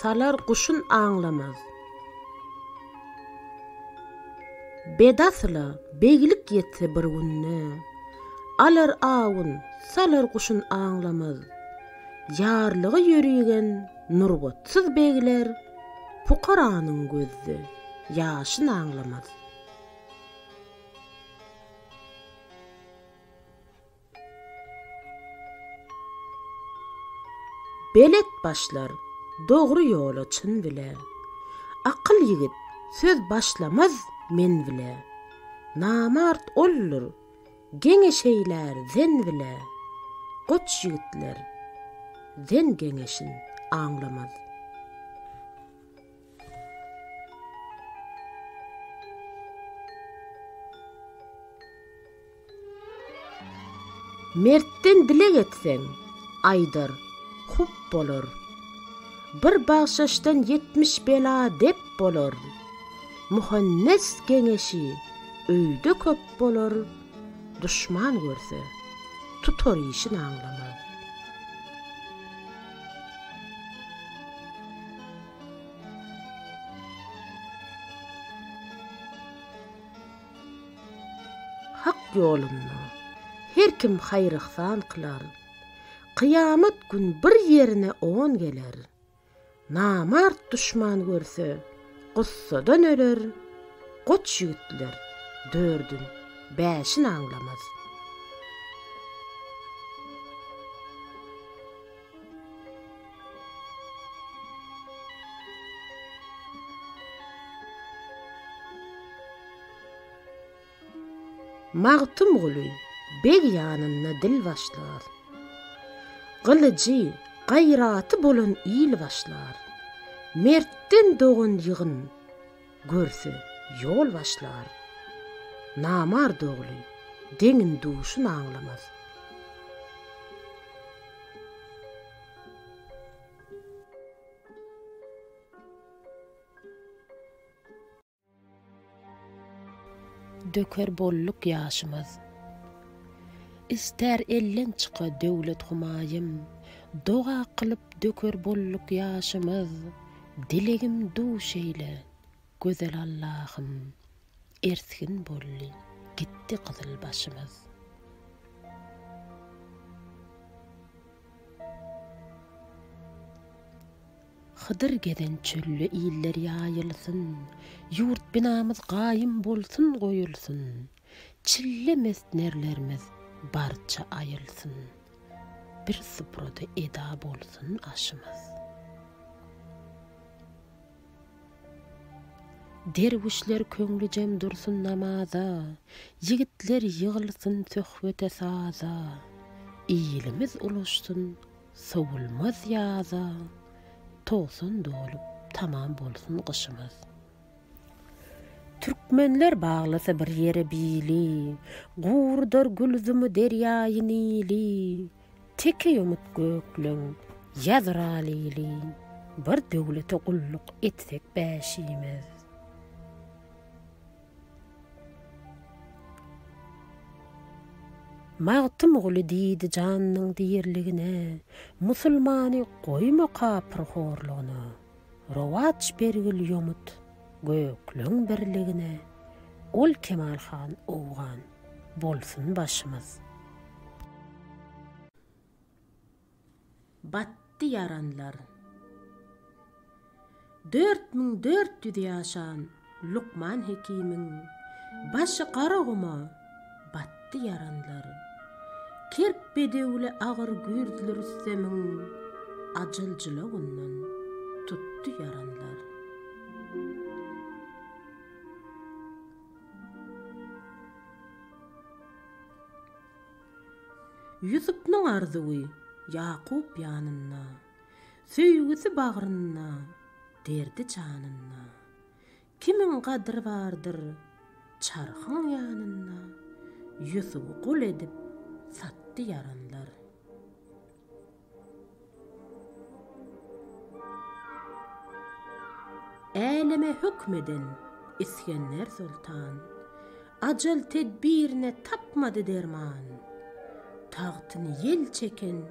salar kuşun ağlamaz. Bedasla begilik yetse bir günne, alar ağın salar kuşun ağlamaz. Yarlığı yürüyen nurgotsuz begiler, pukaranın gözü yaşın ağlamaz. Belet başlar, doğru yola çın bile. Akıl yigit söz başlamaz men bile. Namart olur, gene şeyler zen bile. Koç yigitler zen geneşin ağlamaz. Mert'ten dilek etsen, aydar, hup bolur. Bir bağışıştan 70 bela dep bolur. Muhannes geneşi öýde köp bolur. Düşman görse tutar işin ağlamaz. Hak yolunda her kim hayrıhsan kılar. Kıyamet gün bir yerine on geler. Namart düşman görse gussadan öler. Koç yigitler dördün beşin ağlamaz. Mağtum guluy beg yanına dil başlar. Gılıcı, gayratı bolan il başlar. Mert'ten doğun yığın görse yol başlar. Namar doğuluy denin duşun ağlamaz. Döker bolluk yaşımız. İster ellen çıka devlet humayım, doğa kılıp döker bolluk yaşımız. Dilegim duş eyle, güzel Allah'ım, ertkin bolli, gitti kızıl başımız. Hıdır geden çöllü iller yayılsın, yurt binamız gayim bolsun koyulsun, çillemez nerlerimiz barça ayılsın, bir sıproda eda bolsun aşımız. Dervişler köngli cem dursun namaza, yigitler yığılsın söhbete saza, iyilimiz uluşsun, sovulmaz yaza, toğsun dolup tamam bolsun kışımız. Türkmenler bağlasa bir yere bili, gurdar gülzümü deryayı nili, teke yumut göklün yazralili, bir devlete kulluk etsek beşimiz. Mağtım gülü deydi canının diyirligine, musulmani koyma kapır horluğuna, rovaç bergil yumut göklün birligine, ol Kemal Han oğan bolsun başımız. Battı yaranlar, 4400 yaşan Lukman Hekimin başı qaraguma battı yaranlar. Kerp bedevle ağır gürdüler üstemin, acılcılığından tuttu yaranlar. Yusup'nun arzuy Yakup yanına, söýgüsi bağrına, derdi canına. Kimin kadr vardır çarxın yanına, Yusup'u kul edip sattı yaranlar. Eleme hükmeden İskender Sultan, acıl tedbirine tapmadı derman. Tahtını yel çeken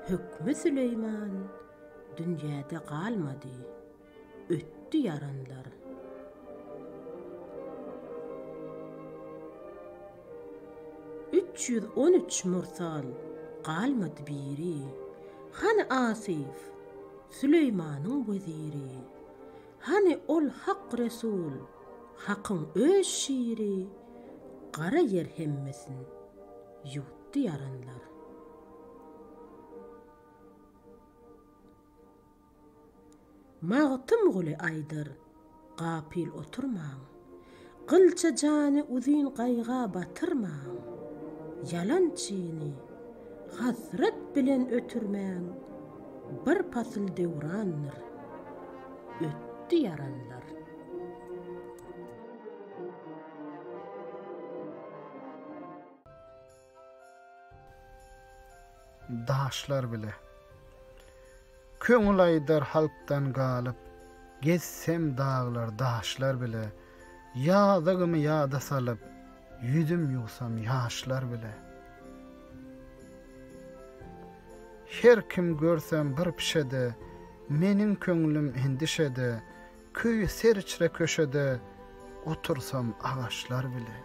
hükmü Süleyman, dünyada kalmadı, öttü yaranlar. ...313 mursal kalmadı biri. Hani Asif, Süleyman'ın veziri. Hani ol hak Resul, hakkın öz şiiri. Kara yer hemmesin, yuttu yaranlar. Mağtım gülü aydır, gapil oturmağın. Kılça canı uzun qayga batırmağın. Yalan çiğni, hasret bilen ötürmağın. Bir pasıl devranır, öttü yaranlar. Daşlar bile köňül aýdar halkdan galyp gezsem dağlar daşlar bile ýadygymy ýada salyp ýüzüm ýuwsam ýaşlar bile her kim görsem bir pişede meniň köňlüm endişede köýü serçre köşede otursam agaçlar bile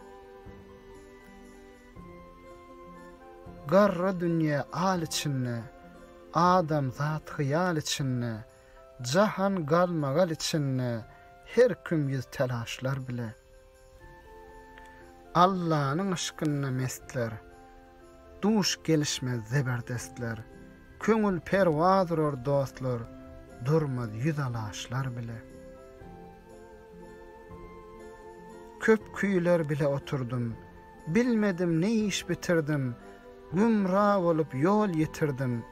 garra dünýä al içinde adam zat hyýal içinde jahan galmagal içinde her kim yüz telaşlar bile Allah'ın aşkına mestler duş gelişmez zeberdestler köňül perwazdır dostlar durmaz yüz alaşlar bile köp küýler bile oturdum bilmedim ne iş bitirdim gümra olup yol yitirdim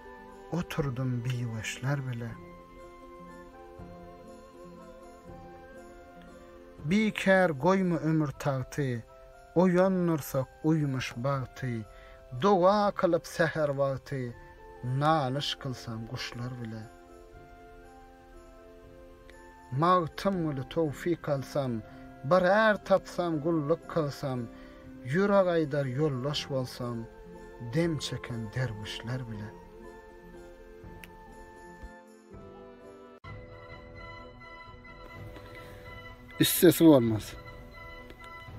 oturdum biweşler bile bir kär goýma ömür tagty oýanursak uýmuş bagty doga kılıp seher wagty nalyş kılsam guşlar bile mağtym uly tawfik alsam bir tapsam gulluk kılsam ýürek aýdar ýollaş bolsam dem çeken dervişler bile üstesi olmaz.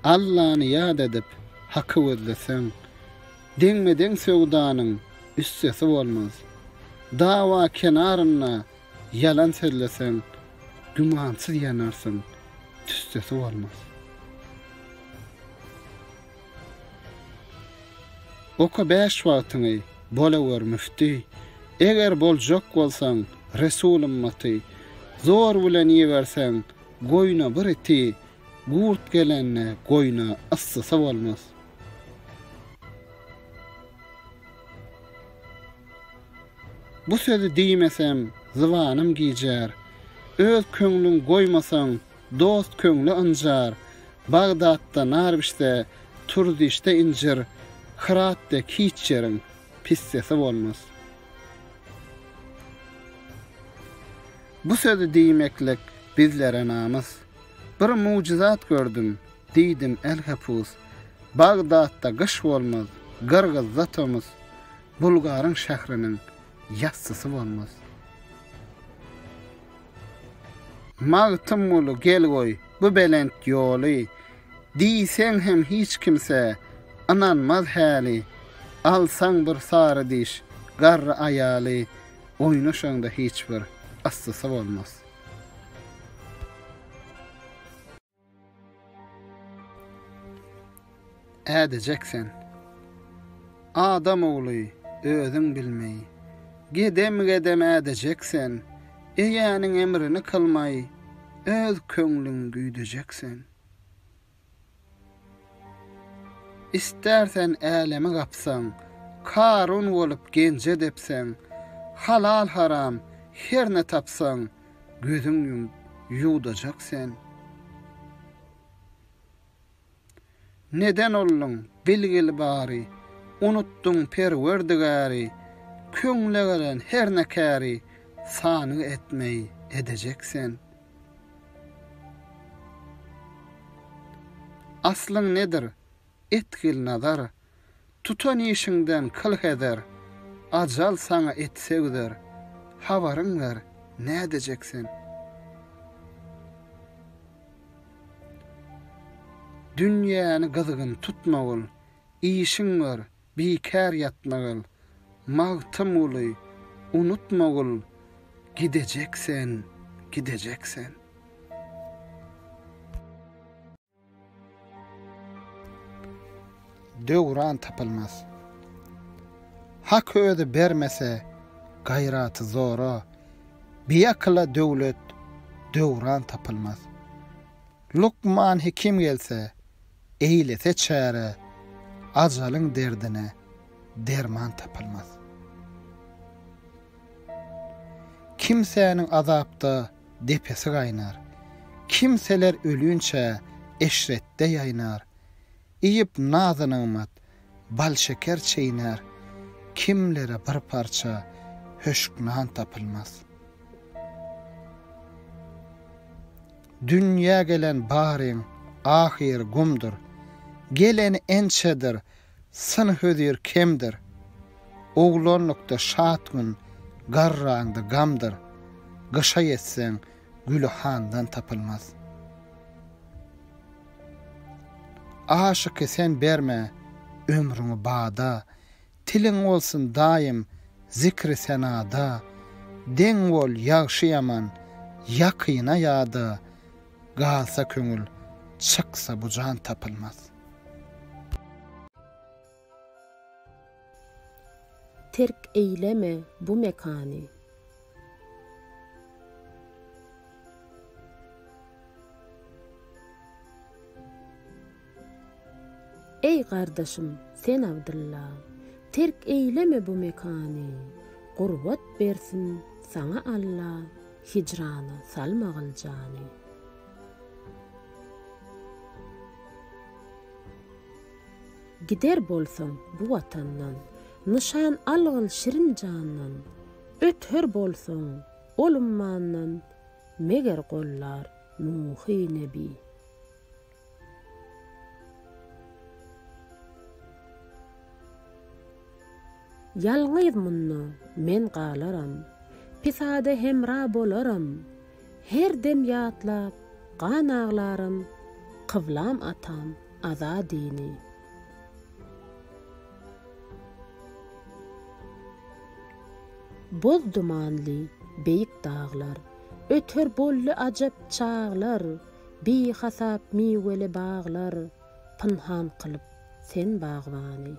Allah'ını yad edip hakkı özlesen, denmeden sevdanın üstesi olmaz. Dava kenarına yalan söylesen, gümansız yanarsın, tüstesi olmaz. Oka 5 wagtyňy bolawer müfti, eger boljak bolsaň Resul ümmaty, zor bilen ýebersen, goýna bir eti, gurt gelenne goýna assysa bolmaz. Bu sözü diýmesem, zywanym giýjer, öz köňlüň goýmasaň, dost köňli anjar, Bagdatda Narvişde, Turdişde incir, Hırat'ta kiçerin pissesi olmaz. Bu sözü diýmeklik bizlere namys. Bir mucizat gördüm, diýdim el-hepus. Bagdatda gyş bolmaz, gyrgyz zatamız, Bulgaryň şähriniň ýassysy bolmaz. Magtym ulu gel goý, bu belent ýoly, diýsen hem hiç kimse ananmaz häli, alsaň bir sary diş, garry aýaly, oýnaşaňda hiç bir assysy bolmaz. Ädejeksen, adam oğlu özüň bilmeý, gedem ädejeksen, eýäniň emrini kılmaý, öz köňlüň güýdejeksen. İstersen älemi gapsaň, Karun bolup gence depsen, halal haram herne tapsaň, gözüň ýuwdajaksen. Neden ollun bilgili bari, unuttun perwerdigari, köňle gelen her nekari, sany etmeyi edeceksen. Aslyň nedir? Etkil nazar, tutan işinden kılk eder, ajal sana etsegdir, havarın ver, ne edeceksin? Dünýäni gyzgyn tutmagul, işiň bar, beýkär ýatmagul, magtym uly, unutmagul, gidejeksen, gidejeksen. Döwran tapylmaz. Hak özi bermese, gaýraty zora, biýakla döwlet, döwran tapylmaz. Lukman Hekim gelse, eýlese çäre, ajalyň derdine derman tapylmaz. Kimsäniň azapda depesi gaýnar, kimseler ölünçe eşretde ýaýnar, iýip nazynyňmat bal şeker çeýner, kimlere bir parça höşknan tapylmaz. Dünya gelen baryň ahir gumdur, gelen ençedir, syn hödür kemdir. Oglanlykda şatgyn, garraňda gamdır, gışa yetsen gülhandan tapylmaz. Aşyky sen berme ömrüňi bada, tiliň bolsun daim zikri senada, deň bol ýagşy ýaman, ýakyna ýada, galsa köňül çyksa bu jan tapylmaz. Terk eyleme bu mekany. Ey kardeşim sen Abdullah, terk eyleme bu mekany. Gurbat bersin sana Allah, hicrana salmagıl jany. Gider bolsaň bu watandan, nişan algyl şirin jandan, öther bolsaň ol ummandan, meger gollar Nuhy nebi. Yalňyz munna men galaram, pisade hemra bolaram, her dem ýatlap gan aglarym, kıvlam atam azadini. Boz dumanly beýik dağlar, ötür bolly ajap çağlar, bi hasap miweli bağlar, pynhan kılıp sen bağwany.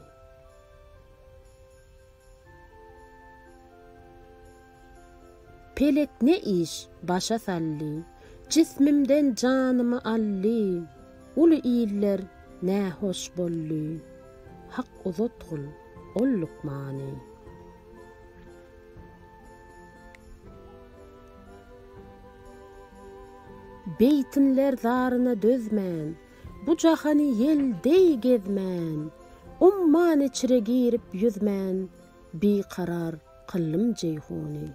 Pelek ne iş başa salli, cismimden canımı alli, ulu iyiller ne hoş bolly, hak uzatgul ol Lukmany. Beytinler zarına dözmän, bu jahany yeldey gezmän, umman içire girip yüzmän, bi karar kıllım ceyhuni.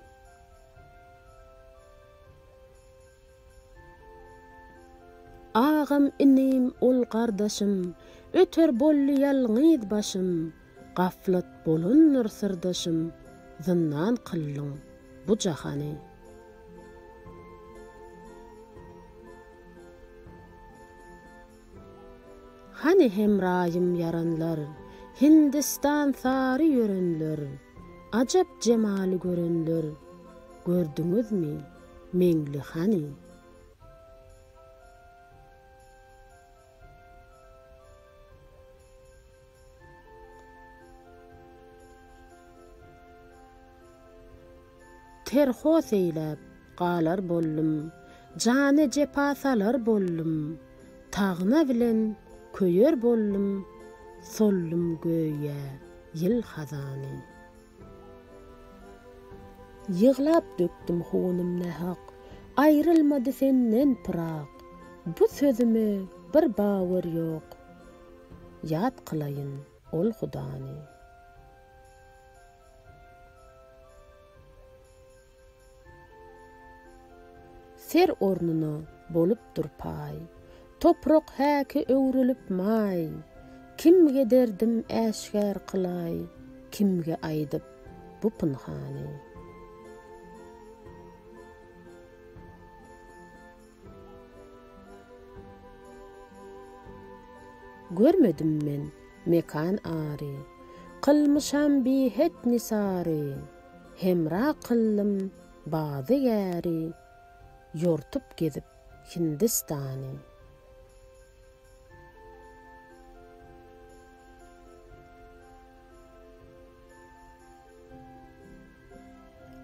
Ağam inim ol kardeşim, öter bolly yalňyz başım, gaflat bolunur sırdaşım, zynnan kıllyň bu jahany. Hani hemrayım yaranlar, Hindistan sary yörenler, ajap jemali görenler, gördüňizmi meňli hani? Terhos eýläp galar bollum, jany jepasalar bollum, tagna bilen köyer bollum, sollum göýe ýyl hazany. Ýyglap döktüm honum nähak, aýrylmady senden pirak, bu sözüme bir bawer ýok, ýat kılayın ol Hudany. Ser ornuna bolup dur pay, toprak häki öwrülüp may, kimge derdim äşgär kılay, kimge aýdyp bu pynhany. görmedim men mekan ary. Kılmışam bihet nisary, hemra kıllım bazı ýeri, yortup gezip Hindistany.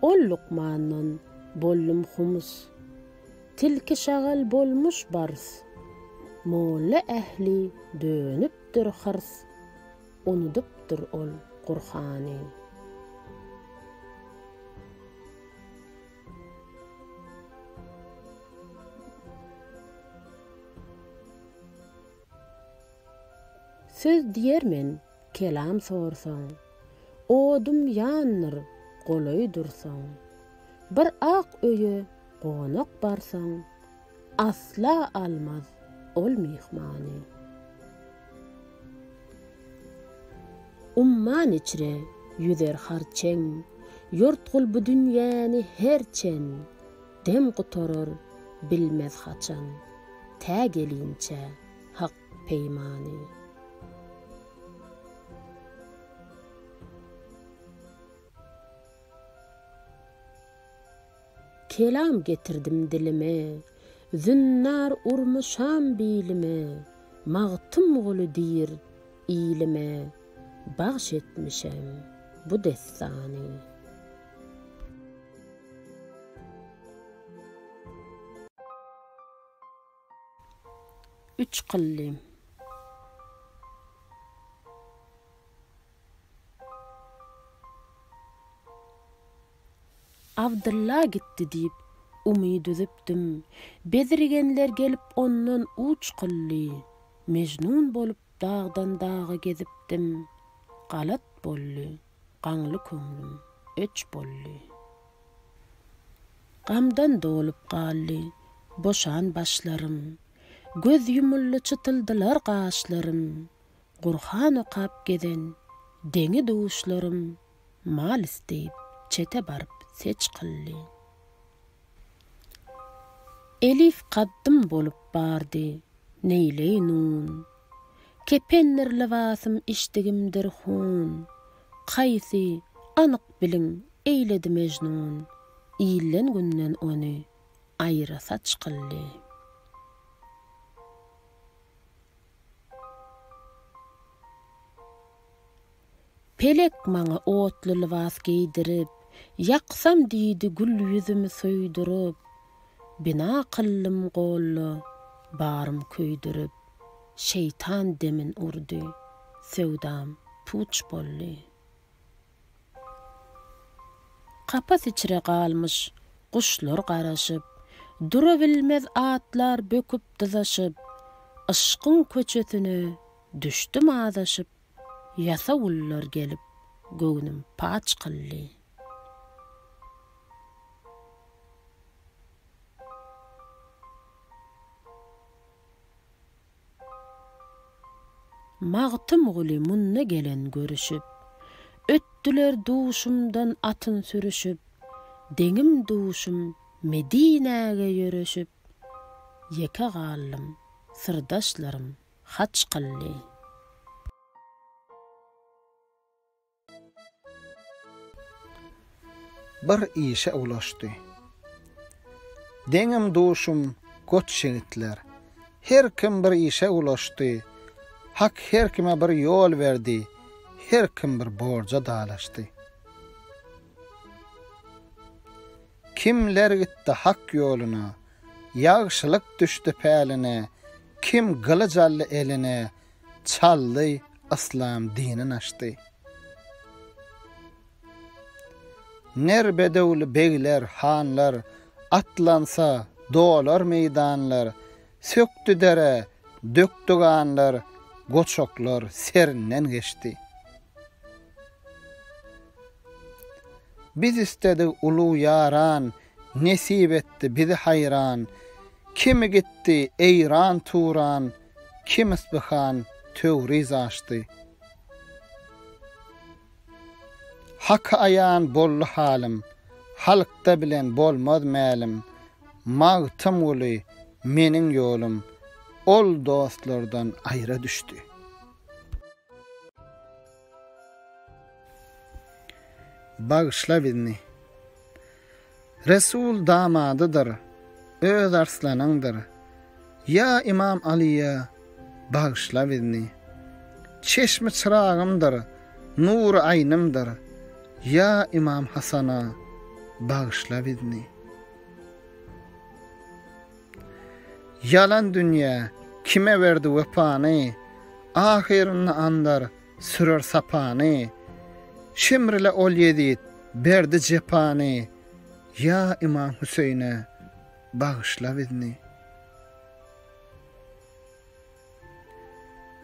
Ol Lukman'dan bollum humus, tilki şagal bolmuş bars, molla ähli dönüpdir hırs, unudupdur ol Qur'any. Söz diýermen, kelam sorsaň, odum ýannyr, goloy dursaň. Bir ak öýe gonak barsaň, asla almaz ol mihmany. Umman içre yüzer harçeň, ýurtgul bu dünýäni herçen, dem gutorur bilmez haçan, tä gelinçe hak peýmany. Kelam getirdim dilime, zünnar urmuşam bilime, mağtım gulu dir ilime, bağış etmişem bu destany. Üç qıllim. Abdullah gitti deyip umid üzüpdim. Bezirgenler gelip ondan uç qılly. Mecnun bolup dağdan dağa gezipdim. Galat bolly, gaňly köňlüm öç bolly. Gamdan dolup gally, boşan başlarım. Göz yumully çıtıldylar gaşlarım. Gurhan okap geden deňi duşlarım. Mal isteyip çete barıp seç qılly. Elif qaddım bolup bardy, neyley nun. Kepenler lewasym işdigimdir hun. Qaýsy anyk biliň eýledi mejnun. İllen günden ony aýra saç qılly. Pelek maňa otly lewas giydirip, yaksam diýdi gül yüzümü söýdürüp, bina qıllım gollu, barım köýdürüp, şeytan demin urdy, sevdam puç bolly. Kapas içire galmış, kuşlar garaşıp, dura bilmez atlar böküp dızaşıp, ışkın köçesine düşdüm azaşıp, yasa ullar gelip, göğnüm paç qılly. Mağtım guli munna gelen görüşüp, öttüler duşumdan atın sürüşüp, deňim duşum Medinäge yörüşüp, yeke gallym, sırdaşlarım haç qılly. Bir işe ulaşdy. Deňim duşum goç şeňitler. Her kim bir işe ulaşdy. Hak her kime bir yol verdi. Her kim bir borca dalaşdy. Kimler gitti hak yoluna, ýagşylyk düşdi päline, kim gylyj aldy eline, çaldy İslam dinini açdy. Ner bedewli beyler, hanlar, atlansa dolar meydanlar, söktü dere, döktü ganlar, goçoklar serinden geçti. Biz istedik ulu yaran, nesip etti bizi hayran, kimi gitti eyran turan, kim isbihan tövriz açtı. Hak ayan bollu halim, halkda bilen bolmaz mälim, mağtım ulu menin yolum, ol dostlardan aýra düşdi. bağışla bizni. Resul damadıdır, öz arslanındır. Ya İmam Ali'ye bağışla bizni. Çeşmi çırağımdır, nur aynımdır. Ya İmam Hasan'a bağışla bizni. Yalan dünya kime verdi vefany, ahirini andar sürür sapany. Şimrile ol yedid berdi cepany, ya İmam Hüseyin'e bağışla bizni.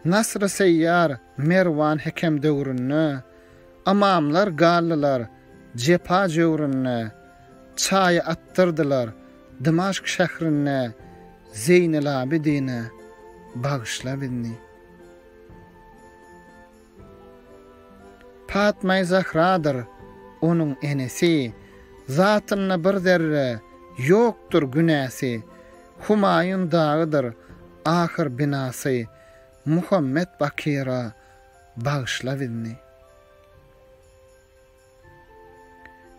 Nasr-ı Seyyar Mervan Hekem döwründe, amamlar gallılar cepa jöwründe, çayı attırdılar Dimaşk şährine, Zeynel Abidine bağışla bizni. Fatma-i Zahra'dır onun enesi, zatına bir zerre yoktur günäsi. Humayun dağıdır ahir binası, Muhammed Bakira bağışla bizni.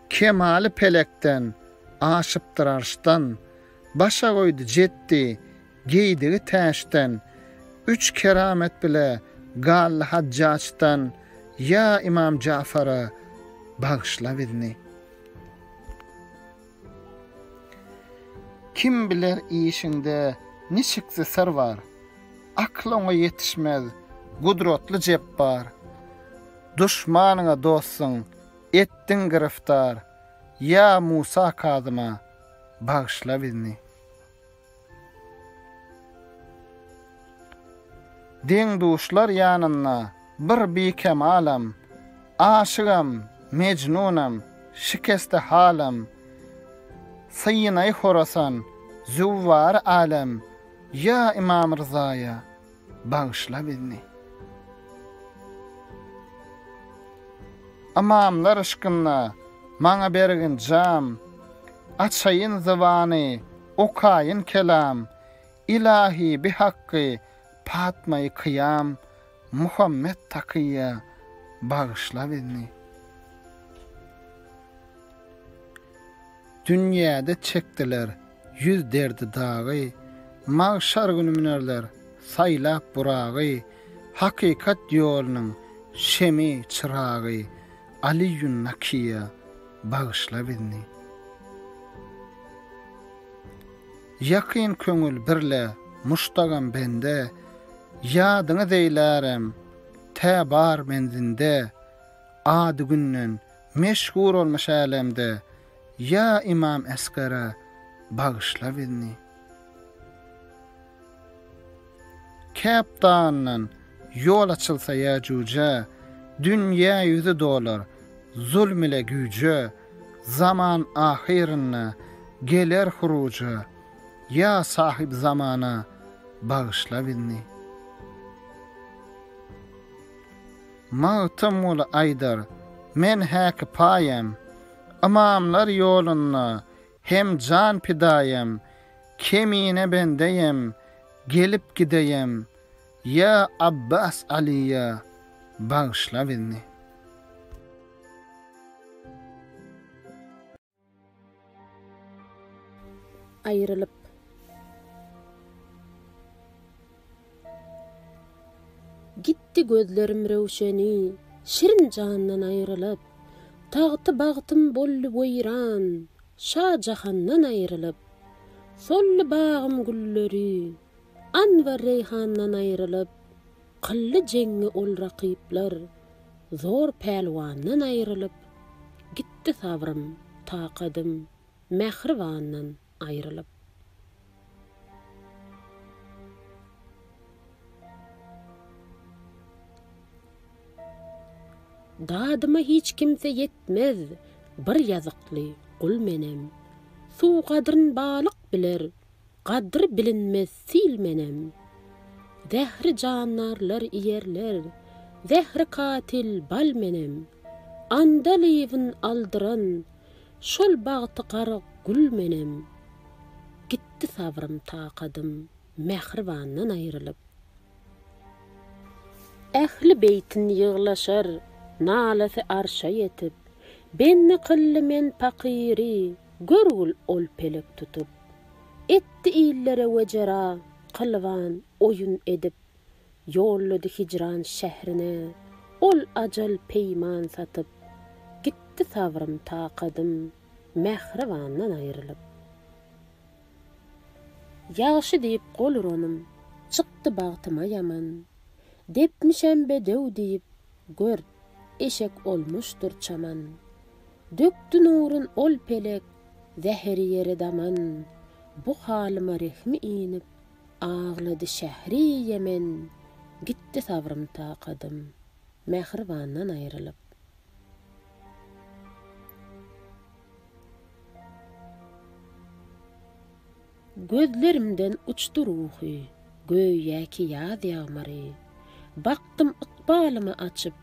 Kemali pelekten, aşıptır arştan, başa koydu jetti, giydigi täşten, 3 keramet bile gallı Haccaç'tan, ya İmam Cafer'a bağışla bizni. Kim biler işinde nişikse sır var, aklına yetişmez gudrotlu cebbar. Düşmanına dostsun, ettin giriftar, ya Musa Kazım'a bağışla bizni. Din duşlar yanına bir bikem alam, aşığım, mecnunam, şikeste halam. Sayyinay Horasan, züvvar alem, ya İmam Rıza'ya bağışla bizni. Amamlar ışkınla maňa bergin jam, açayın zıvany, okayın kelam, ilahi bi hakkı Fatma-i Kıyam, Muhammed Takiyya bağışla bizni. Dünyada çektiler yüz derdi dağı, mahşar günü münerler saylap burağı, hakikat yolunun şemi çırağı, Aliyyun Nakiyya bağışla bizni. Yakin köngül birle muştagam bende, yadyny deýlärem täbar menzinde, ady günnen meşhur olmuş alemde, ya İmam Esgara bağışla bizni. Käpdandan yol açılsa Yacuca, dünya yüzü dolar zulm ile güce, zaman ahirine gelir huruca, ya sahip zamana bağışla bizni. Mağtım ol aydar, men häki payem, amamlar yolunna hem can pidayem, kemine bendeyem, gelip gideyem, ya Abbas Ali'ye bağışla bizni. Ayrılıp gitti gözlerim rewşeni, şirin candan ayrılıp, tağtı bağtım bollu boyran, şa jahandan ayrılıp, sollu bağım gülleri, Anvar Reyhandan ayrılıp, qıllı jengi ol raqibler, zor pelwandan ayrılıp, gitti sabrım, taqadım, mehribandan ayrılıp. Dadıma hiç kimse yetmez, bir yazıklı kul menem. Su kadrın balık biler, kadr bilinmez sil menem. Zehri canlarlar iyerler, zehri katil bal menem. Andalivin aldıran, şol bağıtı qarı gül menem. Gitti sabrım taqadım, mehribandan ayrılıp. Ehli beytin yığlaşar, nalası arşa yetip, Benni kıllı men pakiri, görgül ol pelek tutup. Etti illere vecera, kılvan oyun edip. Yolladı hicran şehrine, ol acal peyman satıp. Gitti savrım taqadım, mehrivandan ayrılıp. Yaxşı deyip qolur onum, çıktı bağtıma yaman. Depmişem bedev deyip, gör, eşek olmuştur çaman. Döktü nurun ol pelek, zehri yeri daman. Bu halıma rehmi inip, ağladı şehri yemen. Gitti savrım taqadım, mehrivandan ayrılıp. Gözlerimden uçtu ruhi, göýäki ýaz ýağmary. Baktım ykbalymy açyp,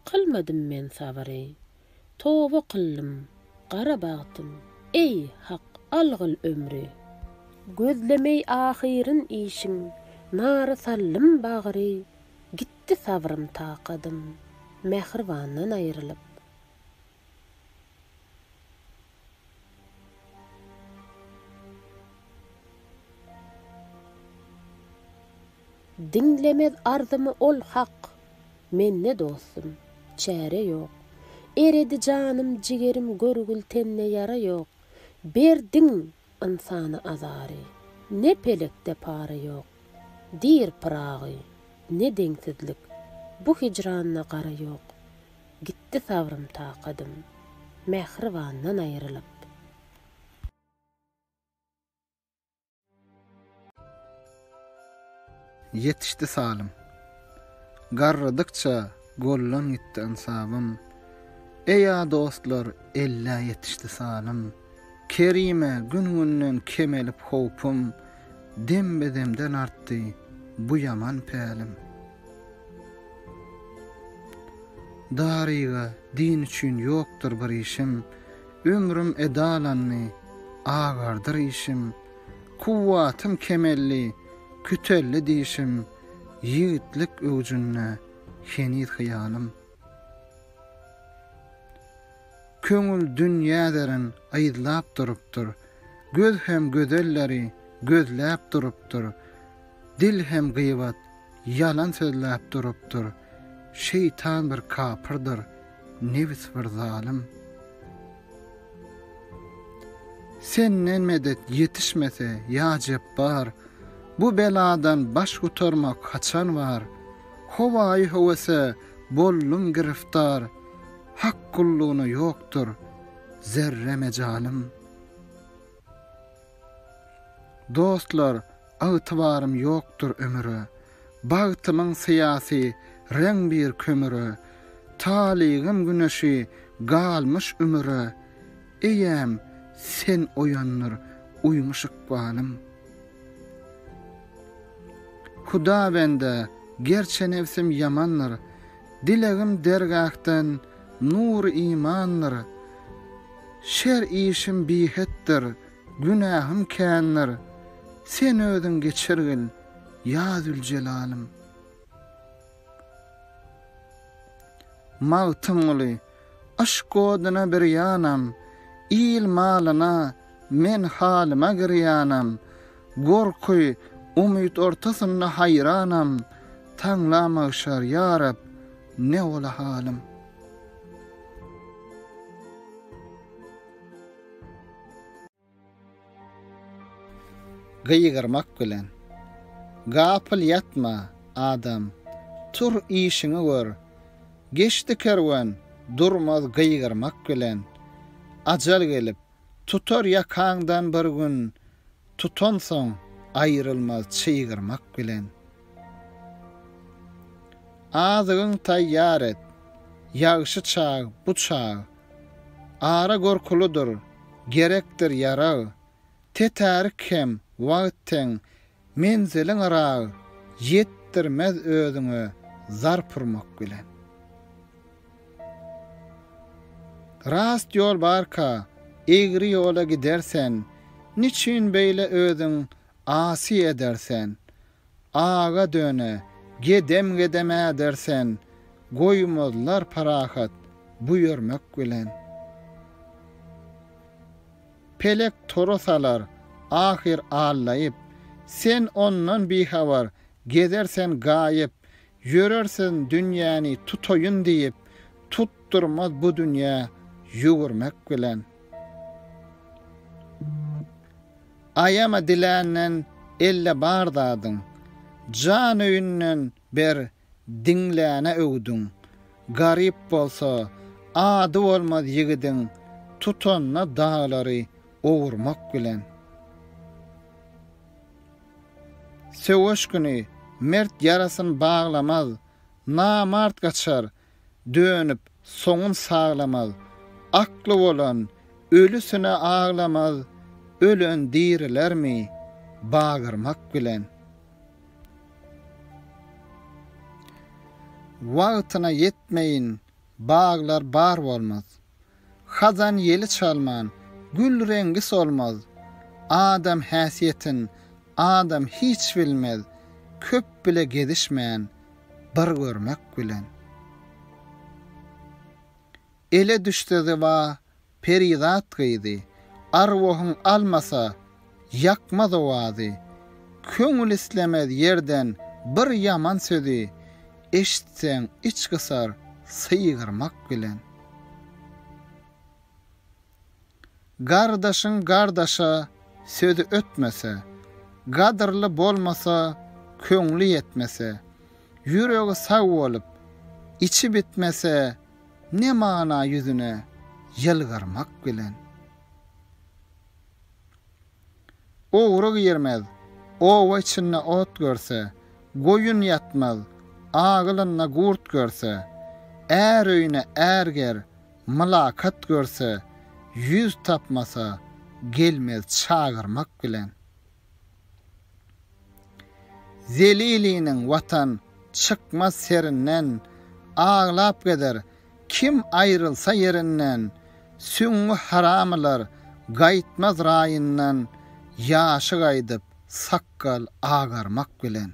kılmadım men sabary. Toba kıllym, gara bagtym, ey hak algyl ömrü. Gözlemey ahirin işim, nary sallym bagry. Gitti sabrym taqadım, mehrivandan ayrılıp. Dinlemez arzymy ol hak, men ne dostum, çäre ýok. Eredi canım, jigerim, görgül tenne yara ýok. Berdiň insany azary, ne pelekde para ýok. Dir pıragy, ne deňsizlik, bu hicranyna gara ýok. Gitti sabrym taqadım, mehrivandan ayrılıp. Yetişdi salym. Garradykça gollan gitti ansabym. Eýa dostlar, elle yetişdi salym. Kerime gün-günden kemelip howpum. Dembedemden artdy bu yaman pälim. Daryga din üçin ýokdur bir işim. Ömrüm edalanny agardyr işim. Kuwwatym kemelli, kütelli dişim. Yiğitlik öwjünne henit hyýalym. Köňül dünýä derin aýdlap durupdyr. Göz hem gözelleri gözläp durupdyr. Dil hem gıýbat yalan sözläp durupdyr. Şeytan bir kapyrdyr, nefis bir zalim. Senden medet yetişmese ya Cebbar, bu beladan baş gutarmak kaçan var. Hovaýy howasa bollum giriftar, hak kulluğuna yoktur zerre mecalim. Dostlar, aýtybarym yoktur ömürü, bagtymyň syýasy reň bir kömürü, taligim güneşi galmış ömürü, eýem sen oýanlar uýmuş ykbalym. Huda bende, gerçe nefsim yamanlar, dilegim dergahtan nur imanlar, şer işim bihettir, günahım känler, sen ödün geçirgil, ya Zülcelalym. Mağtım uli, aşk oduna bir yanam, il malyna men halyma girýanam, gorkuy, umyt ortasynda hayranam, taňlamaýşar ya Rab, ne ola halim. Gıygırmak bilen, gapyl yatma adam, tur işini gör. Geçdi kerwan, durmaz gıygırmak bilen. Ajal gelip, tutar yakaňdan bir gün, tutansoň aýrylmaz çyýgyrmak bilen. Azygyň taýýar et, ýagşy çag, bu çag. Ara gorkuludur, gerekdir yara. Tetärik hem, wagtteň, menziliň ara, yetdirmez özüňe zar purmak bilen. Rast yol barka, egri yola gidersen, niçin beýle özüň asi edersen? Ağa döne, gedem edersen, goýmazlar parahat buyurmak bilen. Pelek torosalar, ahir ağlayıp, sen ondan bihavar, gezersen gayip, yürürsen dünyanı tutoyun deyip, tutturmaz bu dünya yugurmak bilen. Ayama diländen elle bardadın, can öýünden ber dinläne öwdüň. Garip bolsa, ady bolmaz ýigidin, tutonna dağlary owurmak bilen. Söwüş güni mert yarasyn baglamaz, namart gaçar, dönüp soňun saglamaz. Akly bolan ölüsüne ağlamaz, ölen dirilermi bağırmak bilen. Wagtyna yetmeyin bağlar bar bolmaz. Hazan yeli çalman, gül rengi solmaz. Adam häsiýetin, adam hiç bilmez. Köp bile gedişmeyen, bir görmek bilen. Ele düştedi va peridat gıydı. Arwohun almasa yakmaz owazy. Köngül islemez yerden bir yaman sözi. Eşitsen iç kısar sıygırmak bilen. Gardaşın gardaşa sözü ötmese, gadırlı bolmasa, köngli yetmese, yüreği sağ olup, içi bitmese, ne mana yüzüne yılgırmak bilen. Oğruk yermez, ova içinne ot görse, goyun yatmaz, ağılınna gurt görse, er öyüne erger, mılakat görse, yüz tapmasa, gelmez çağırmak bilen. Zeliliğinin vatan çıkmaz serinden, ağlap gider, kim ayrılsa yerinden, süngü haramlar, gaytmaz rayından, yaşı gaydıp, sakkal ağarmak bilen.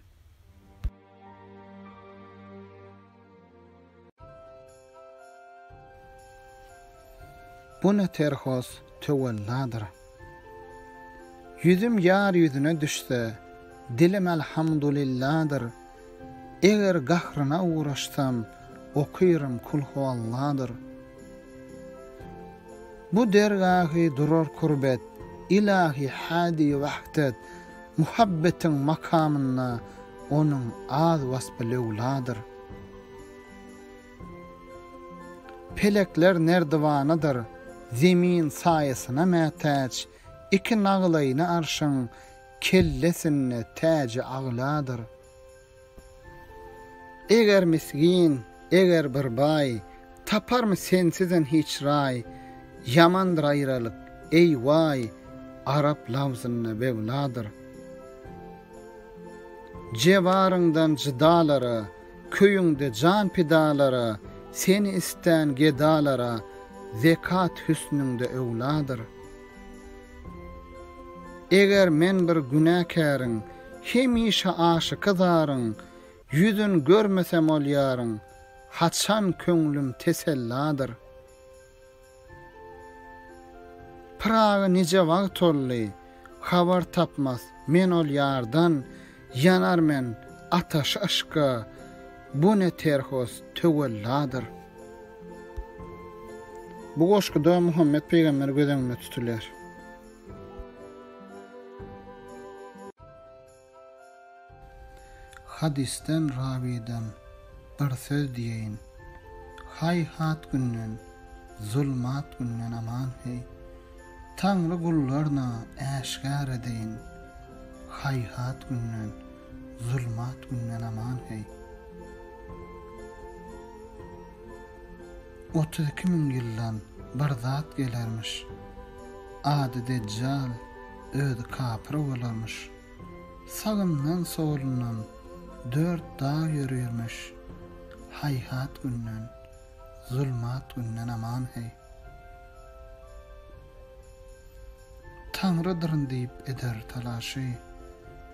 Bu ne terhos töwelladyr. Yüzüm yar yüzüne düşse, dilim elhamdülillah'dır. Eger gahryna uğraşsam, okuyrum kul huvalladyr. Bu dergahı durur kurbet, ilahi hadi vahdet, muhabbetin makamına onun az vasbı levladır. Pelekler nerdivanadır, zemin sayesine mätäç, iki nağlayını arşın, kellesine täci ağladır. Eger miskin, eger bir bay, tapar mı sensizin hiç ray, yamandır ayrılık, ey vay, Arap lafzını bevladır. Cevarından cıdalara, köyünde can pidalara, seni isten gedalara, zekat hüsnünde evladır. Eger men bir günahkarın, hemişe aşıkıdarın, yüzün görmesem ol yarın, haçan köngülüm teselladır. Prağı nice vaqt olli, habar tapmaz men ol yardan, yanar men ataş aşka, bu ne terhos töwelladyr. Bu goşguda Muhammed Peygamber gözeňde tutulýar. Hadisten raviden bir söz diýeýin. Hayhat günnen, zulmat günnen aman hey. Tanrı kullarına eşkar edeyin. Hayhat günnen, zulmat günnen aman hey. 32 min yıldan bir zat gelermiş. Adı Deccal, ödü kapır olarmış. Sağından solundan 4 dağ yürüyormuş. Hayhat günnen, zulmat günnen aman hey. Tanrıdırın deyip eder talaşı,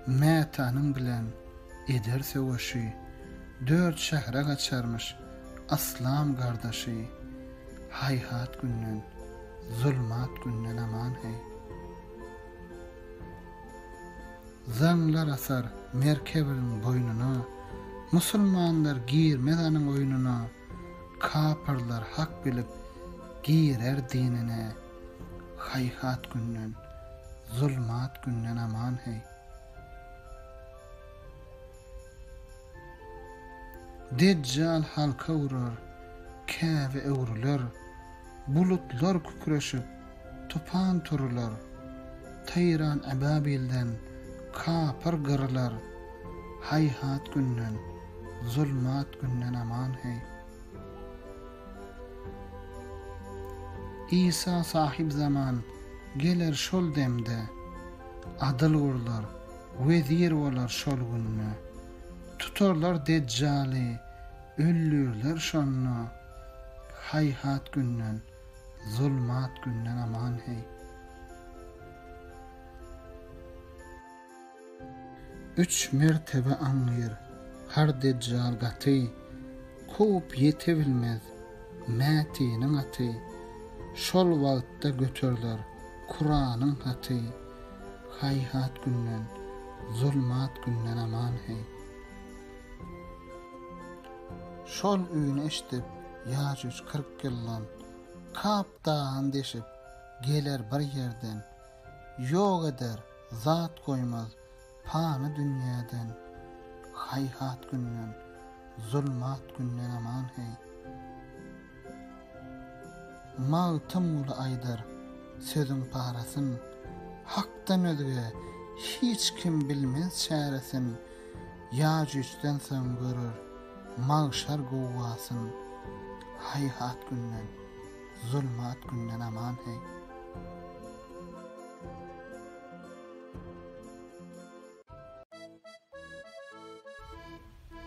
mätanın bilen eder söwüşi. 4 şehre kaçarmış, aslam kardeşi. Hayhat günnen, zulmat günnen aman hey. Zaňlar asar merkebiň boynuna, musulmanlar girmez anyň oýnuna, kapyrlar hak bilip girer dinine, hayhat günden, zulmat günden aman hey. Deccal halka urar, käve öwrüler, bulutlar kükreşip, tupan turular, Tayran ababilden kapır gırlar, hayhat günden, zulmat günden aman hey. İsa sahip zaman geler şol demde, adyl urlar, vezir bolar şol günne, tutarlar deccali, öllürler şonnu, hayhat günden, zulmat günden aman hey. Üç mertebe anlayır, har deccal gatı, kup yetebilmez, mätinin atı, şol wagtda götürler, Kur'anyň haty, hayhat günden, zulmat günden aman hey. Şol üýüni eşdip, ýajuj 40 ýyldan, kap dağın deşip, geler bir yerden, ýok eder, zat koymaz, pany dünýäden, hayhat günden, zulmat günden aman hey. Mağtım ulu aydar, sözün parasın, hakdan ödüge, hiç kim bilmez çäresin, Ýajuçdan soň görür, mağşar gowwasyn, hayhat günden, zulmat günden aman hey.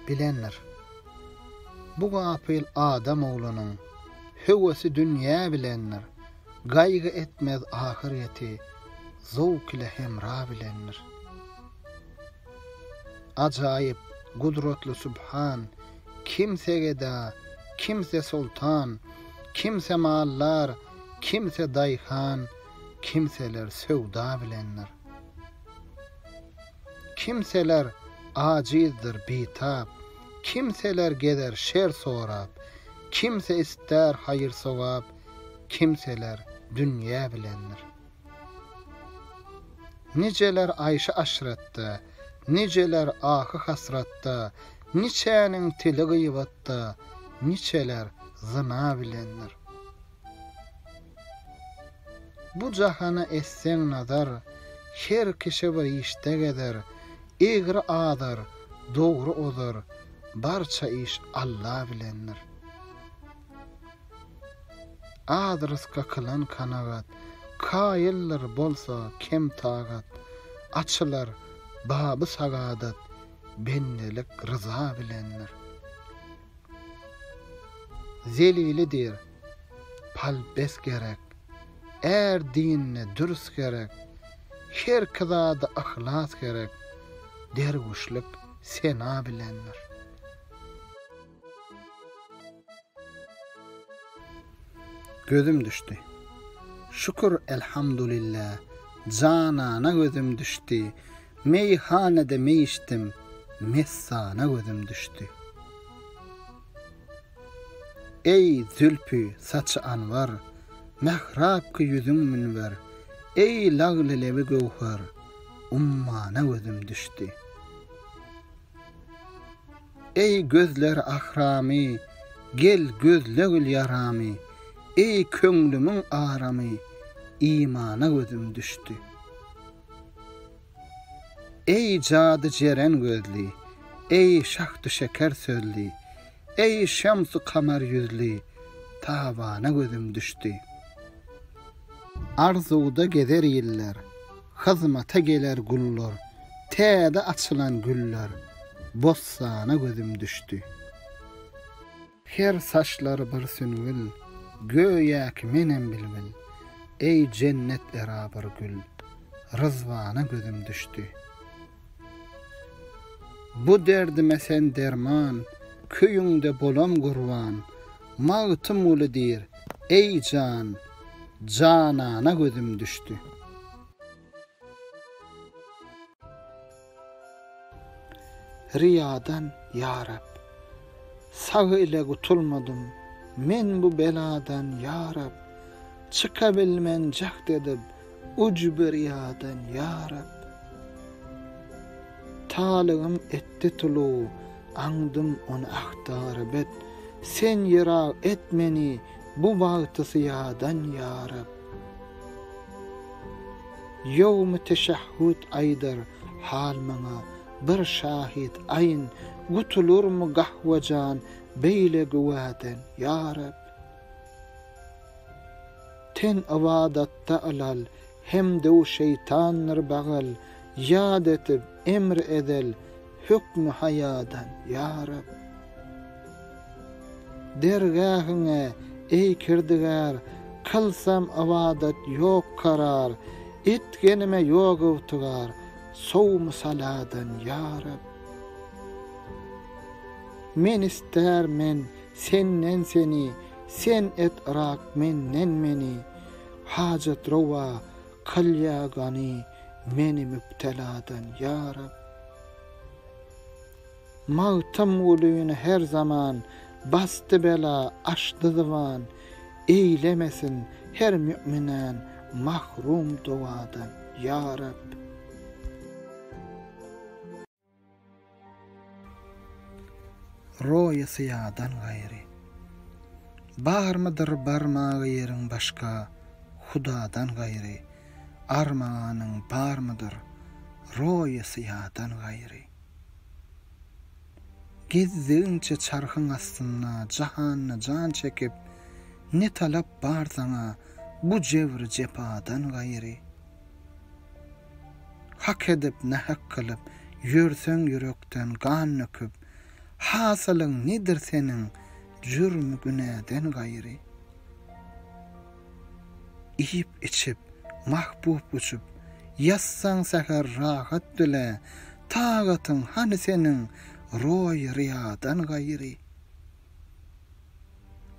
Bilenler, bu gapyl adam oğlunun hewesi dünýä bilenler, gaýgy etmez ahireti, zowk ile hemra bilenler. Ajaýyp, gudratly Subhan, kimsege da, kimse sultan, kimse mallar, kimse daýhan, kimseler sewda bilenler. Kimseler acizdir bitap, kimseler geder şer sorap, kimse ister hayır sowap, kimseler dünýä bilenler. Niceler Ayşe aşratda, niceler ahı hasratda, niçäniň tili gıybatda, niçeler zina bilenler. Bu jahana essen nazar, her kişi bir işte geder, egri adar, doğru olur, barça iş Allah bilenler. Adrıska kılan kanagat, kayıllar bolsa kem tagat, açılar babı sagadat, bennelik rıza bilenler. Zelilidir, palbes gerek, dinine dürüst gerek, her kızada ahlas gerek, dervuşluk sena bilenler. Gözüm düştü. Şükür elhamdülillah. Canana gözüm düştü. Meyhanede meyiştim. Messana gözüm düştü. Ey zülpü saçı anvar, mehrab ki yüzün münver. Ey laglı levi gövher, ummana gözüm düştü. Ey gözler ahrami, gel gözle gül yarami. Ey köңlümün aramy, imana gözüm düştü. Ey jady jeren gözli, ey şahdy şeker sözli, ey şamsu kamar yüzli, tabana gözüm düştü. Arzuda gezer ýyller, hyzmata geler gullar, täze açylan güller, bossana gözüm düştü. Her saçlar bir sünül, göýäk menem bilmel, ey cennet erabar gül, rızvana gözüm düştü. Bu derdime sen derman, köyüňde bolam gurban, mağtym ulydyr, ey can, canana gözüm düştü. riyadan ya Rab. Sağı ile gutulmadım men bu beladan ya Rab. Çıkabilmen cahd edip ucu bir riyadan ya Rab. Talığım etti tulu andım onu ahtarı bet. Sen yira etmeni bu bağıtısı yadan ya Rab. Yevm-i teşehhüd aydır hal mana bir şahit ayın gutulur mu gahvacan beyle güvaden ya Rab. Ten avadatta alal hem de o şeytanlar bağal yad etip emr edel hükmü hayadan ya Rab. Dergahına ey kirdigar kılsam avadat yok karar etgenime yok utugar soğum saladan ya Rab. Men ister men sennen seni sen et rak mennen meni hacet rova kalya gani meni müpteladan ya Rab. Mağtam uluyunu her zaman bastı bela açtı zıvan eylemesin her müminen mahrum duadan ya Rab. Roya siyadan gayri bar mıdır barmağı yerin başka Hudadan gayri armağanın bar mıdır roya siyadan gayri. Gezdiğince çarhın aslına cahanına can çekip ne talap bar sana bu cevr cepadan gayri. Hak edip ne hak kılıp yürsen yürekten gan nöküp hasılın nedir senin cürm günahden gayri. İyip içip mahbub uçup yassan seher rahat dile tağatın hani senin roy riyadan gayri.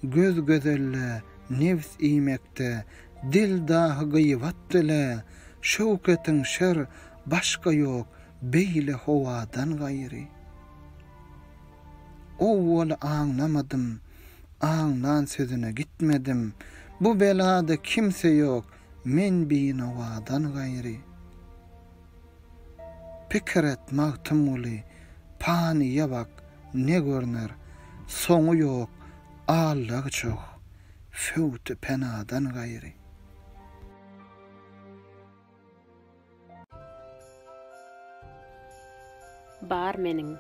Göz gözelle nefs iymekte dil dahi gıyvat dile şevketin şer başka yok beyle hovadan gayri. Ovval anlamadım ağnan sözüne gitmedim bu belada kimse yok men bin ovadan gayri. Pikret mağtumuli paniye bak ne görünür sonu yok ağırlığı çok fütü penadan gayri. Bar menin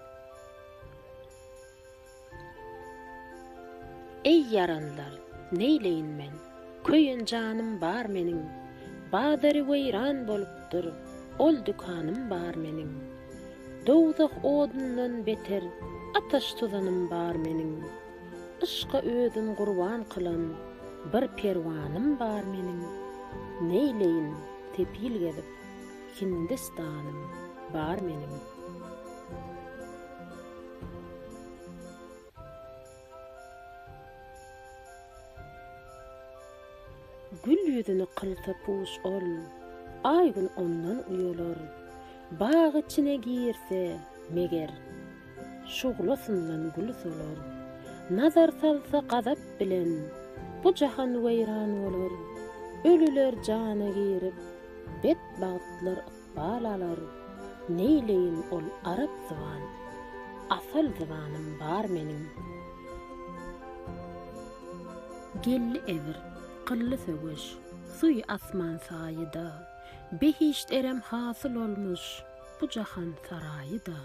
ey yaranlar neyleyin men köyün canım bar menin badary veyran bolupdyr ol dükanım bar menin dowzak odundan beter ataş tuzanım bar menin ışqa özüm gurban kılan bir perwanım bar menin neyleyin tepil gelip Hindistanım bar menin. Gül yüzünü kılsa puş ol, aygın ondan uyulur. Bağ içine girse meger, şuğlasından gül solur. Nazar salsa gazap bilen, bu jahan veyran olur. Ölüler cana girip, bet bağıtlar ıkbal alır. Neyleyin ol Arap zıvan, asal zıvanım bar menin. Gelli evir, qıllı sögüş, suy asman sayıda, behişt erem hasıl olmuş, bu jahan sarayıda.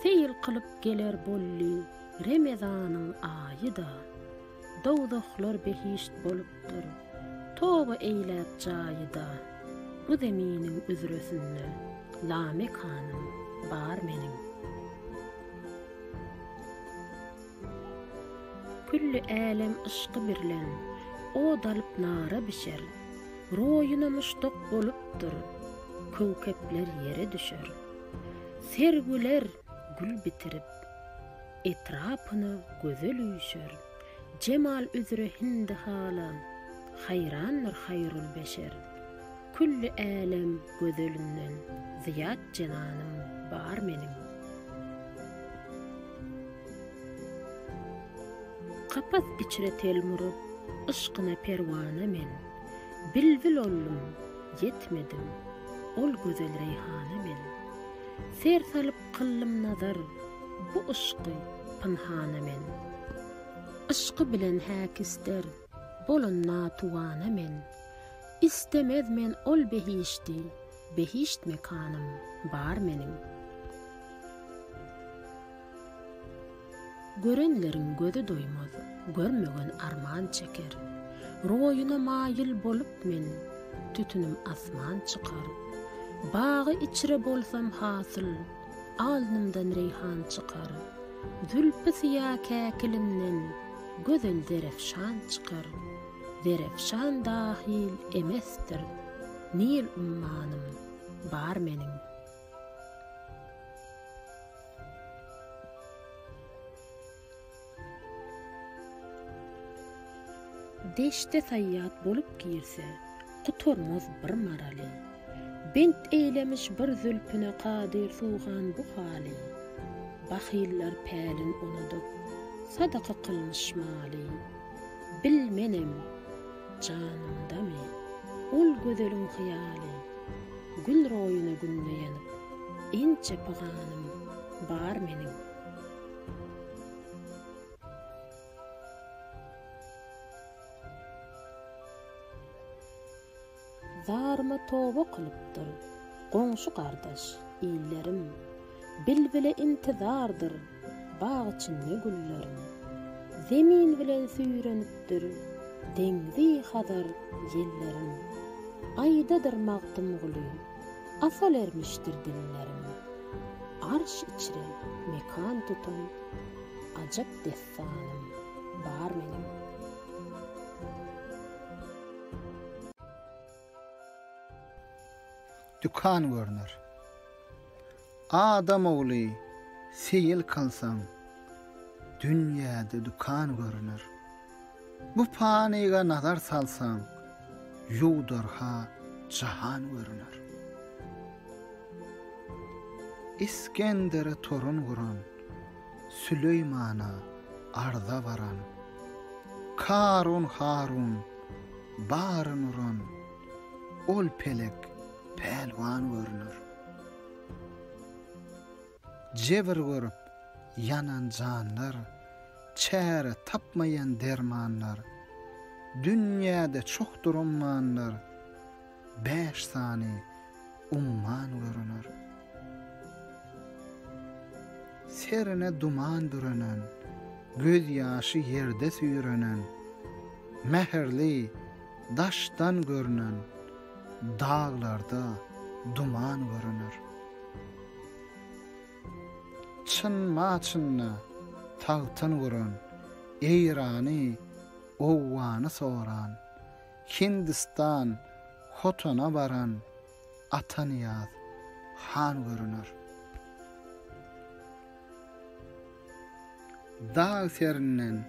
Seyil qılıp geler bolli, Remezanın ayıda. Dowzaklar behişt bolupdur, toba eylep jayıda. Bu zeminin üzrösünde, lamekanım bar menin. Külli alem ışqı birlen, o dalıp nara bişer. Royuna muştok bolupdur, kövkepler yere düşer. Sergüler gül bitirip, etrapını gözel üyüşer. Cemal üzre hindi hala, hayranlar hayrul beşer. Külli alem gözelünden, ziyat cenanım bar menin. Kapat içire telmurup, ışkına pervana men. Bilbil ollum, yetmedim, ol gözel reyhana men. Ser salıp kıllım nazar, bu ışkı pınhana men. Işkı bilen hak ister, bolun natuvana men. İstemez men ol behişti, behişt mekanım bar menim. Görenlerin gözü doymaz, görmegen arman çeker. Royuna mayil bolup men, tütünüm asman çıkar. Bağı içire bolsam hasıl, alnımdan reyhan çıkar. Zülpü siyah käkilinden, gözel zerefşan çıkar. Zerefşan dahil emestir, nil ummanım bar menim. Deşte sayyat bolup girse, kutormaz bir marali. Bent eylemiş bir zülpüne qadir suğan bu hali. Bahiller pälin unudup, sadaka kılmış mali. Bilmenem, canımda mi, ol gözelün hıyali. Gül royuna günne yanıp, ince pağanım bar menim. Zarıma toba kılıptır, goňşy gardaş, illerim. Bilbile intizardır, bağ içinde güllerim. Zemin bilen süýrenipdir, deňzi hazar yellerim. Aydadır magdym guly, asal ermiştir dillerim. Arş içre mekan tutan, ajap dessanım bar menim. Dukan görünür. Adam oğlu seyil kalsan, dünyada dukan görünür. Bu paniga nazar salsan, yudarha cahan görünür. İskender'e torun vuran, Süleyman'a arda varan, Karun Harun, barın uran, ol pelek, pelvan görünür. Cevir görüp yanan canlar, çäre tapmayan dermanlar, dünyada çokdur ummanlar, 5 sani umman görünür. Serine duman bürünen, göz yaşı yerde süýrenen, meherli daştan görünen, dağlarda duman görünür. Çınma çınna tağtın vuran, eýrany owwany soran, Hindistan hotana baran, Ataniyaz han görünür. Dağ serinden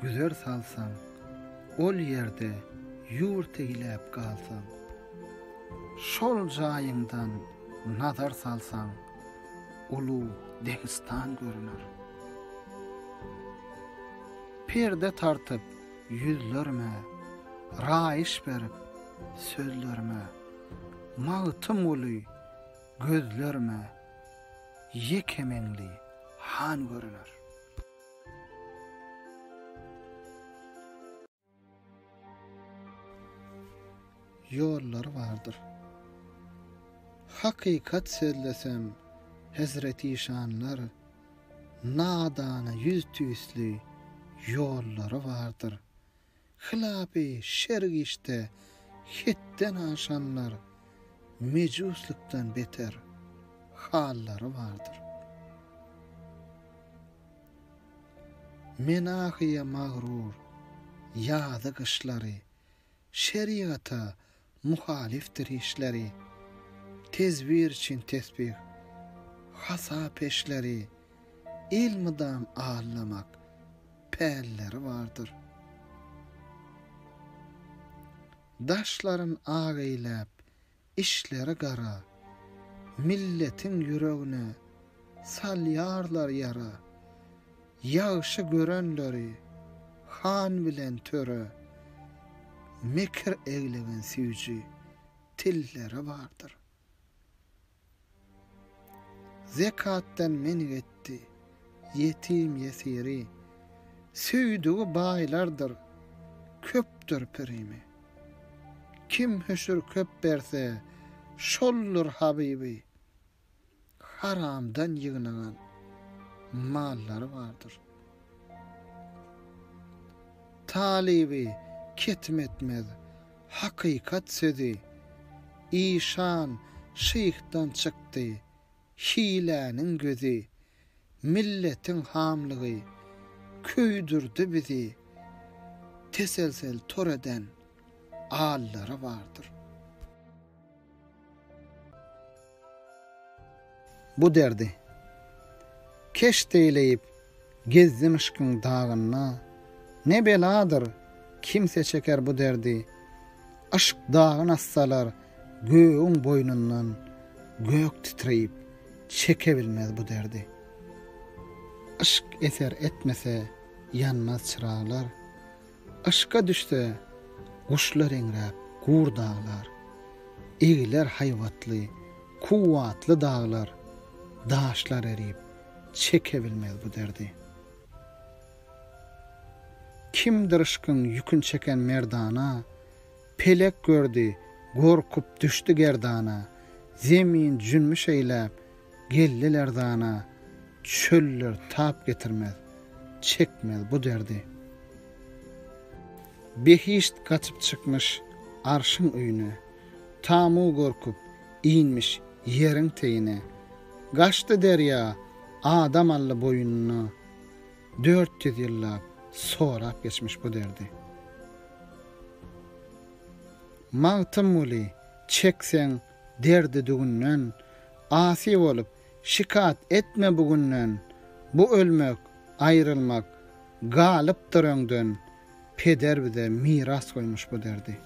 güzer salsan, ol yerde yurt eylep kalsan, şol jaýyňdan nazar salsan, ulu Degistan görünür. Perde tartıp yüzlerime, raiş berip sözlerime, mağtım uluy gözlerime, yekemenli han görünür. Yolları vardır. Hakikat sözlesem, Hazreti şanlar, nadana yüz tüyslü yolları vardır. Hilâp-i şergişte hitten aşanlar, mecusluktan beter halları vardır. Menahiye mağrur, yağdı kışları, şeriata muhaliftir işleri, tezvir için tesbih, hasa peşleri, ilmidan ağlamak, pelleri vardır. Daşların ağaylap, işleri gara, milletin yüreğine salyarlar yara, yağışı görenleri han bilen töre, mekir eglegen süýji tillere bardyr. Zekatdan men etdi, yetim yesiri, süýdügi baýlardyr, köpdür pirimi. Kim höşür köp berse, şollur habibi, haramdan ýygnagan mallary bardyr. Talibi ketmetmez, hakikat sözi, işan şyhdan çykdy, hiläniň gözi, milletin hamlygy, köýdürdi bizi, teselsel toreden allary bardyr. Bu derdi keşteyleyip gezdimişkin dağına, ne beladır kimse çeker bu derdi. Aşk dağın assalar göğün boynundan, gök titreyip çekebilmez bu derdi. Aşk eser etmese yanmaz çırağlar, aşka düşse kuşlar engrep gur dağlar, egiler hayvatlı, kuvvatlı dağlar, daşlar eriyip çekebilmez bu derdi. Kimdir aşkın yükün çeken merdana, pelek gördü, gorkup düştü gerdana, zemin cünmüş eylep, gelliler dana, çöller tap getirmez, çekmez bu derdi. Behişt kaçıp çıkmış arşın öýüne, tamu gorkup inmiş yerin teyine, gaçtı derya adam allı boyununa, 400 yıllap sorap geçmiş bu derdi. Mağtım muli çeksen derdi düğünnen, asi olup şikat etme bugünnen, bu ölmek, ayrılmak, galıptır öňden, peder bize miras koymuş bu derdi.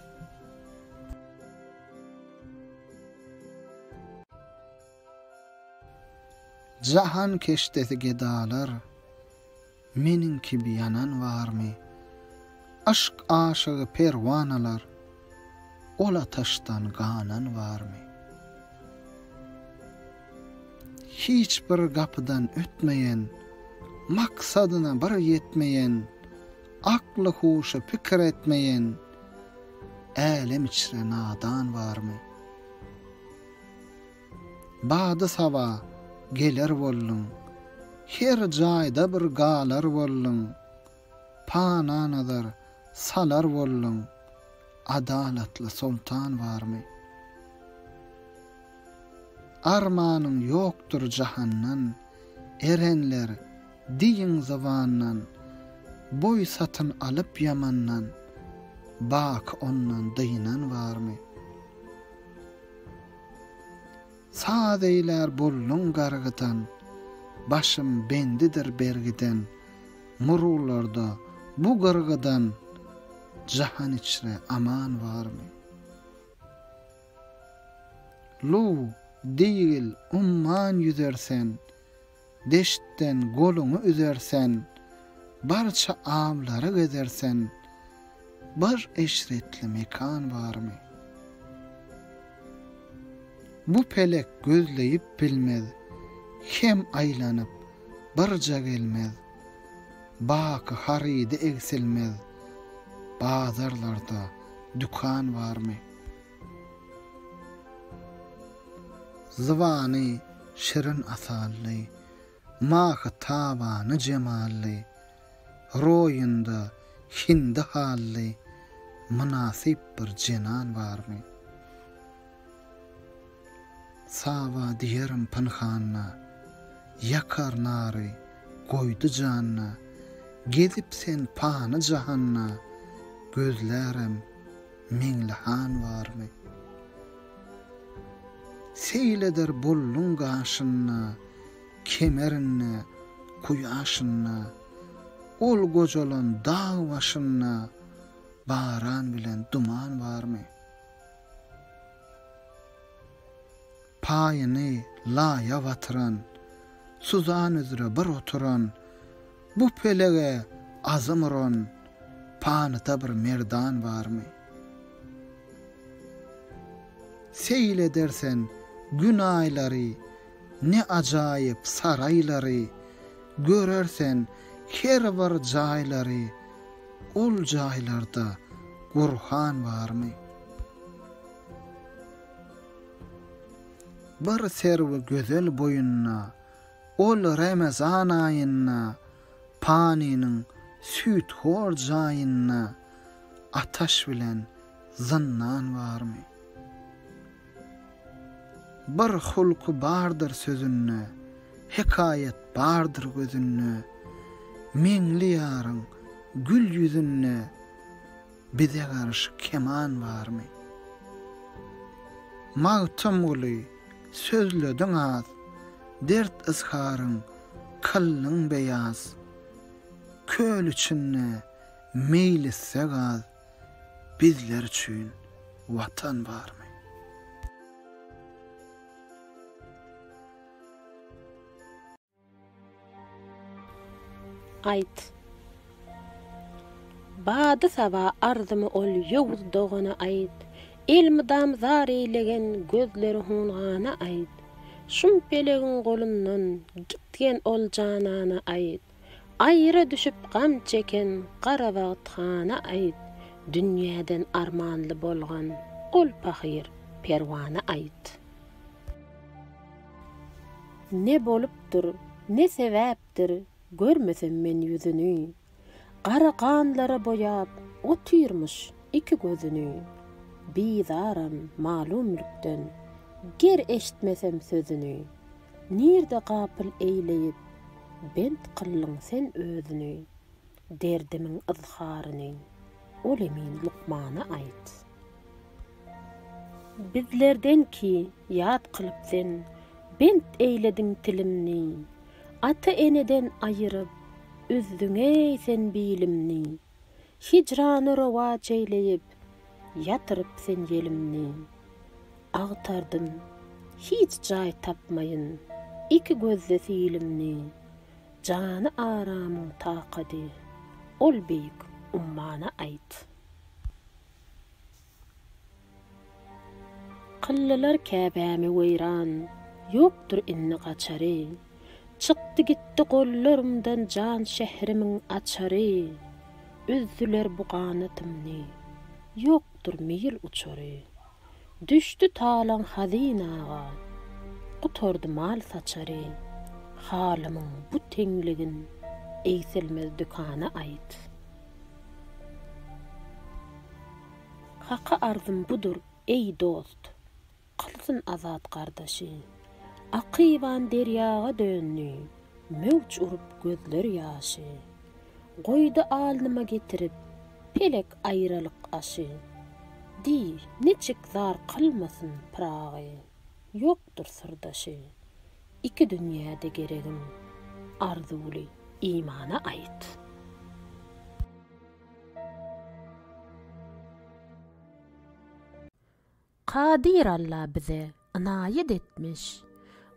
Jahan keştesi gedalar, menin gibi yanan var mı? Aşk aşığı pervanalar, ola taştan ganan var mı? Hiç bir kapıdan ötmeyen, maksadına bir yetmeyen, aklı huşu fikir etmeyen, elem içre nadan var mı? Badı sava gelir bollun, her jaýda bir galar bollun, pananadır salar bollun, adalatlı sultan var mı? Armanın yoktur jahannan, erenler diyin zavannan, boy satın alıp yamannan, bak ondan dıйnan var mı? Sadeyler bollun gargıdan, başım bendidir bergiden, murullarda bu gargıdan, jahan içre aman var mı? Lu değil umman yüzersen, deştten golunu üzersen, barça avları gezersen, bir eşretli mekan var mı? Bu pelek gözleyip bilmez, hem aylanıp barca gelmez, bakı haridi eksilmez, bazarlarda dükkan var mı? Zıvanı şirin asallı, mahı tavanı cemalli, royunda hindi halli, münasip bir cenan var mı? Sava diyerim pınhanna, yakar nari, koydu canna, gedip sen panı cahanna, gözlerim minlihan var mı? Seyledir bullun gaşınna, kemerinne, kuyaşınna, ol gocalan dağ başınna, baran bilen duman var mı? Payını laya vatıran, suzan üzere bir oturan, bu pelege azımıran, panyda bir merdan barmy? Seyl edersen gün aylary, ne ajaýyp saraylary, görersen her bir jaýlary, ol jaýlarda Gurhan barmy? Bir serwe gözel boyunna, ol Ramazan aýynna, panynyň süýt hor jaýynna, ataş bilen zynnan barmy? Bir hulky bardyr sözünne, hekayet bardyr gözünne, meňli ýaryň gül ýüzünne, bize garşy keman barmy? Magtym uly, sözlediň az, dert izharyň kyllyň beyaz, köl üçinne meýlisse gaz, bizler üçin watan barmy? Aýt. Bady saba arzymy ol ýowuz dogana aýt. Elmidam zar eýlegen gözleri hungana aýt. Şum pelegin golundan gitgen ol janana aýt. Aýra düşüp gam çeken gara wagtxana aýt. Dünýäden armanly bolgan ol pahyr perwana aýt. Ne bolupdyr, ne sebäpdir, görmesem men yüzünü. Gara kanlara boyap, o tüýürmüş iki gözünü. Bizaram malumlukdan, ger eşitmesem sözünü. Nirde gapyl eýleyip, bent kıllyň sen özünü. Derdimiň izharyny, ol emin Lukmana aýt. Bizlerden ki ýat kılıp sen, bent eýlediň tilimni. Ata eneden ayırıp, üzdüňe sen bilimni. Hicrany rowa çeýleyip, yatırıp sen yelimni. Agtardym, hiç jaý tapmayın, iki gözle silimni. Jany aramyň taqady, ol beýik ummana aýt. Kıllylar käbämi weýran, ýokdur inni gaçary. Çıktı gitti gollarımdan can şehrimiň açary. Üzdüler bu qanatymny, ýokdur meýil uçary. Düşdü talan hazinaga, gutordy mal saçary. Halymyň bu teňligin eýselmez dükana aýt. Haqa arzym budur ey dost, kılsın azat gardaşy. Akyban deryaga dönny, mewç urup gözler ýaşy. Goýdy alnyma getirip, pelek aýralyk aşy. Di, neçik zar kılmasın pragy, ýokdur sırdaşy. İki dünýäde geregim, arzuly imana aýt. Kadir Allah bize inayet etmiş.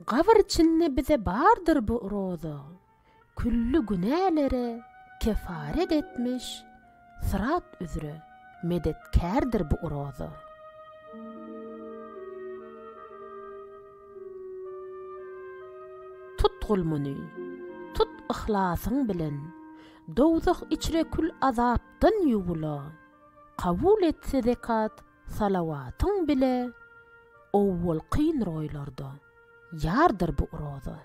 Gavr içinde bize bardır bu roza. Küllü günälere kefaret etmiş. Sırat üzere medetkärdir bu roza. Tut gulmuny, tut ihlasın bilen. Dowzak içre kül azapdan ýuwula. Kabul et zekat, salawatyň bile. Owwal kyn roýlarda yardır bu roza.